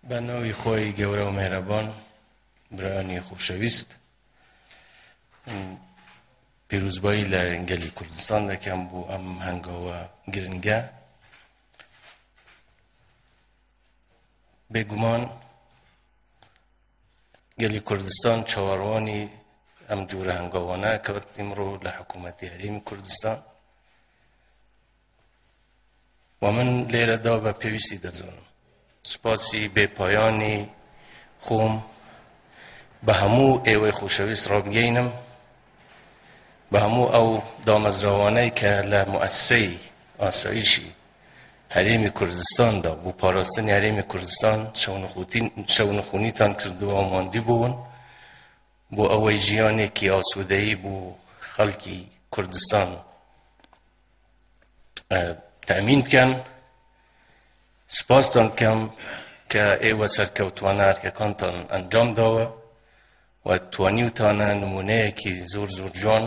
بە ناوی خۆی گەورە و مێهرەبان برایانی خۆشەویست، پیرۆزبایی لە گەلی کوردستان دەکەم بۆ ئەم هەنگاوە گرنگە. بێگومان گەلی کوردستان چاوەڕوانی ئەم جۆرە هەنگاوانە کەوت ئیمڕۆ لە حکوومەتی هەرێمی کوردستان، و من لێرەدا بە پێویستی دەزانم سوپاسی بێپایانی خۆم بە هەموو ئێوەی خۆشەویست ڕابگەینم، بە هەموو ئەو دامەزراوانەی کە لە موەسسەی ئاسایشی هەرێمی کوردستاندا بۆ پاراستنی هەرێمی کوردستان شەونەخوونیتان کردووە و ماندی بوون بۆ ئەوەی ژیانێکی ئاسوودەیی بۆ خەڵکی کوردستان تەمین بکەن. سپاستان کەم کە ئێوە سەرکەوتوانە هەرکەکانتان ئەنجام داوە و توانیوتانە نمونەیەکی زۆر زۆر جوان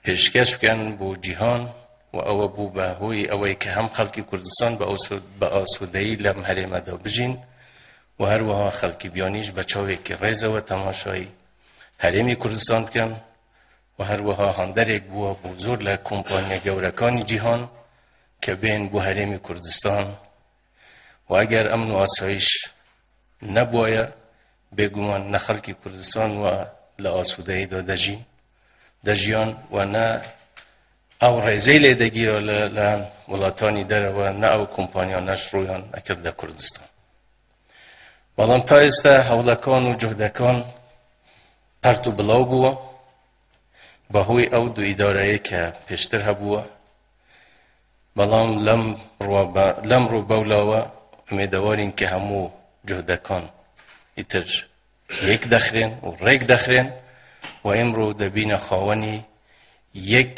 پێشکەش بکەن بۆ جیهان، و ئەوە بوو بە هۆی ئەوەی کە هەم خەڵکی کوردستان بە ئاسوودەیی لەم هەرێمەدا بژین و هەروەها خەڵکی بیانیش بە چاوێکی ڕێزەوە تەماشای هەرێمی کوردستان بکەن، و هەروەها هەندێک بووە بۆ زۆر لە کۆمپانیا گەورەکانی جیهان کە بێن بۆ هەرێمی کوردستان، و ئەگەر ئەمن و ئاسایش نەبووایە بێگومان نە خەڵکی کوردستان و لە ئاسوودەییدا دەژیان و نە ئەو ڕێزەی لێ دەگیرە لە وڵاتانی دەرەوە، نە ئەو کۆمپانیانەش ڕوویان ئەکردە کوردستان. بەڵام تا ئێستا هەوڵەکان و جوهدەکان پەرت و بڵاو بووە بەهۆی ئەو دوو ئیدارەیە کە پێشتر هەبووە، بەڵام لەم ڕوو بەولاوە ئومێدەوارین کە هەموو جوهدەکان ئیتر یەک دەخرێن و ڕێک دەخرێن و ئێمڕۆ دەبینە خاوەنی یەک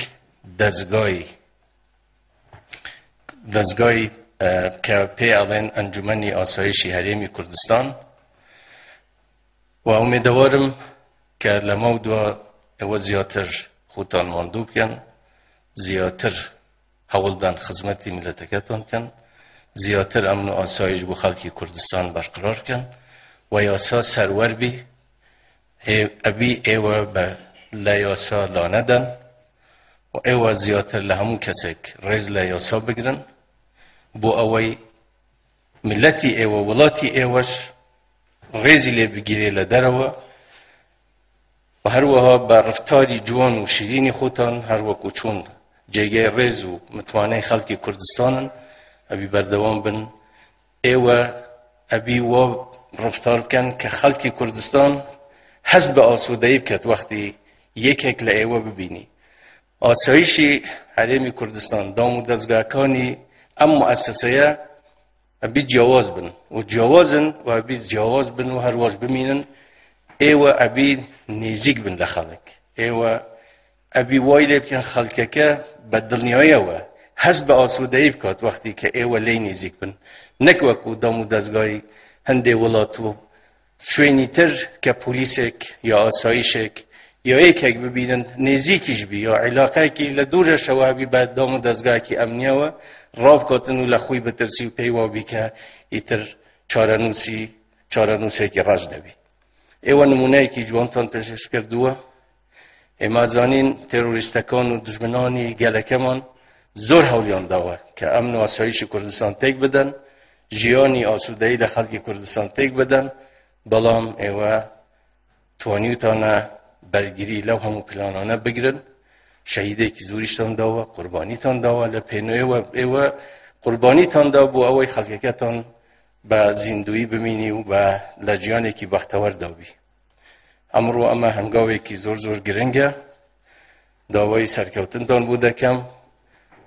دەزگای کە پێ ئەڵێن ئەنجومەنی ئاسایشی هەرێمی کوردستان، و ئومێدەوارم کە لە مەودووە ئێوە زیاتر خۆتان ماندوو بکەن، زیاتر هەوڵ بدەن خزمەتی میلەتەکەتان بکەن، زیاتر ئەمن و ئاسایش بۆ خەڵکی کوردستان بەرقرار بکەن و یاسا سەروەر بی، ئەبی ئێوە لە یاسا لا نەدەن و ئێوە زیاتر لە هەموو کەسێک ڕێز لە یاسا بگرن بۆ ئەوەی میلەتی ئێوە وڵاتی ئێوەش ڕێزی لێ بگیرێ لە دەرەوە، و هەروەها بە ڕفتاری جوان و شیرینی خۆتان هەروەکو چۆن جێگەی ڕێز و متوانەی خەڵکی کوردستانن ئەبی بەردەوام بن. ئێوە ئەبی وە ڕفتار بکەن کە خەڵکی کوردستان هەست بە ئاسوودەیی بکات وەختی یەکێک لە ئێوە ببینی. ئاسایشی هەرێمی کوردستان دام و دەستگاکانی ئەم موەسسەیە ئەبی جیاواز بن و جیاوازن و ئەبی جیاواز بن و هەروەش بمینن. ئێوە ئەبی نێزیک بن لە خەڵک، ئێوە ئەبی وای لێ بکەن خەڵکەکە بە دڵنیاییەوە هەست بە ئاسوودەیی بکات وەختی کە ئێوە لێی نێزیک بن، نەک وەکو دام و دەستگای هەندێک وڵات و شوێنی تر کە پۆلیسێک یا ئاسایشێک یا یەکێک ببینن نێزیکیش بی یا عیلاقەیەکی لە دوورەشەوە بی بە دام و دەستگاکی ئەمنیەوە ڕابکاتن و لە خۆی بترسی و پێی وابی کە ئیتر چارەنووسێکی ڕەش دەبی. ئێوە نمونەیەکی جوانتان پێشکەش کردووە. ئێمە زانین تێرۆریستەکان و دژمنانی گەلەکەمان زۆر هەوڵیان داوە کە ئەمن و ئاسایشی کوردستان تێک بدەن، ژیانی ئاسوودەیی لە خەڵکی کوردستان تێک بدەن، بەڵام ئێوە توانیوتانە بەرگری لەو هەموو پلانانە بگرن. شەهیدێکی زۆریشتان داوە، قوربانیتان داوە لە پێنەوەیەوە، ئێوە قوربانیتان دا بۆ ئەوەی خەڵکەکەتان بە زیندویی بمینی و بە لە ژیانێکی بەختەوەر دابی. ئەمڕۆ ئەمە هەنگاوێکی زۆر زۆر گرنگە، داوای سەرکەوتنتان بۆ دەکەم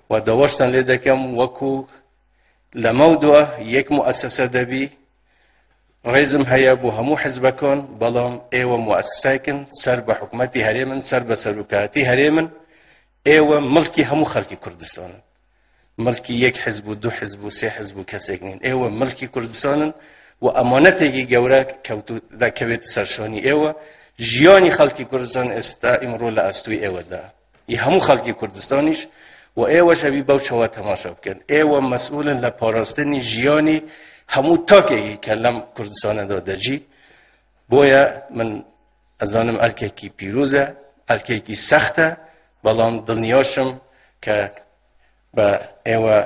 و داواشتان لێ دەکەم وەکو لە مەودووە یەک موەسسە دەبی. ڕێزم هەیە بۆ هەموو حزبەکان، بەڵام ئێوە موەسسەیەکن سەر بە حکومەتی هەرێمن، سەر بە سەرۆکایەتی هەرێمن، ئێوە مڵکی هەموو خەڵکی کوردستانن، مڵکی یەک حزب و دوو حزب و سێ حزب و کەسێک نین، ئێوە مڵکی کوردستانن و ئەمانەتێکی گەورە دەکەوێتە سەرشانی ئێوە. ژیانی خەڵکی کوردستان ئێستا ئیمڕۆ لە ئەستوی ئێوەدا، هەموو خەڵکی کوردستانیش، و ئێوەش ئەبی بەو شەوە تەماشا بکەن. ئێوە مەسئولن لە پاراستنی ژیانی همو تاکی کلم کردستان دا دجی بویا من ازانم ارکی کی پیروزه ارکی کی سخته بلام دلنیاشم که با ایوه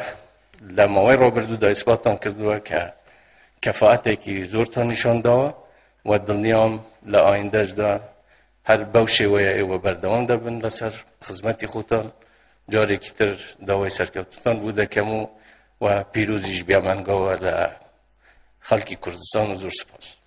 لماوی روبردو دا اثباتان کردوه که کفاعتی که زورتان نشان داوه و دلنیام لآیندهش دا هر بوشه و ایوه بردوام دا بن لسر خدمتی خودتان جاری که تر داوی سرکوتتان بوده کمو و پیروزیش بیامنگاوه لخلقی کردستان و زور سپاس